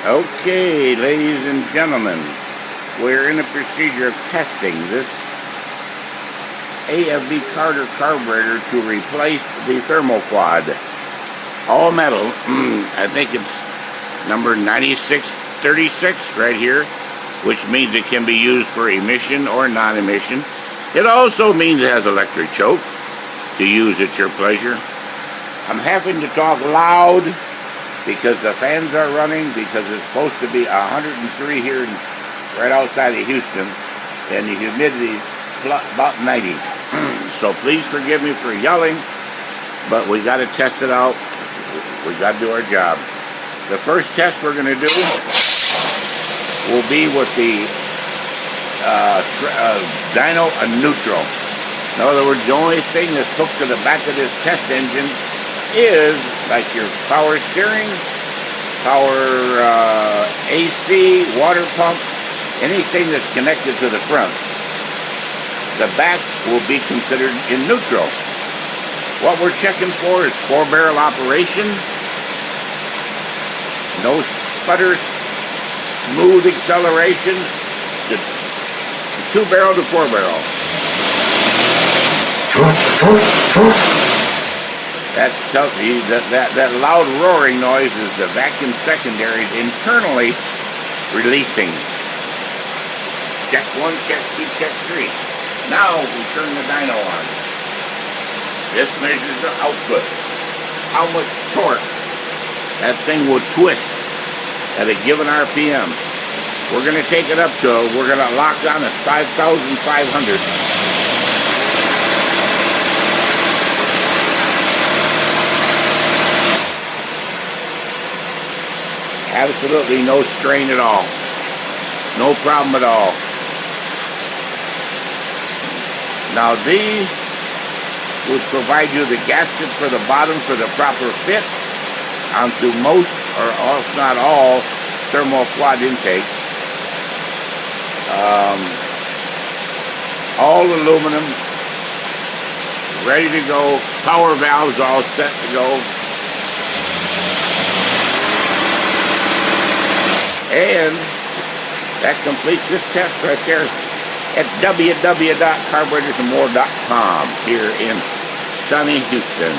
Okay, ladies and gentlemen, we're in a procedure of testing this AFB Carter carburetor to replace the thermoquad. All metal. I think it's number 9636 right here, which means it can be used for emission or non-emission. It also means it has electric choke to use at your pleasure. I'm having to talk loud because the fans are running, because it's supposed to be 103 here right outside of Houston, and the humidity about 90. So please forgive me for yelling, but we got to test it out. We got to do our job. The first test we're going to do will be with the Dyno neutral. In other words, the only thing that's hooked to the back of this test engine is like your power steering, power AC, water pump, anything that's connected to the front. The back will be considered in neutral. What we're checking for is 4-barrel operation, no sputters, smooth acceleration, 2-barrel to 4-barrel. That tells you that loud roaring noise is the vacuum secondaries internally releasing. Check 1, check 2, check 3. Now we turn the dyno on. This measures the output. How much torque that thing will twist at a given RPM. We're going to take it up to, we're going to lock on at 5,500. Absolutely no strain at all. No problem at all. Now these will provide you the gasket for the bottom for the proper fit onto most, or if not all, thermoquad intakes. All aluminum, ready to go. Power valves all set to go. And that completes this test right there at www.carburetorsandmore.com here in sunny Houston.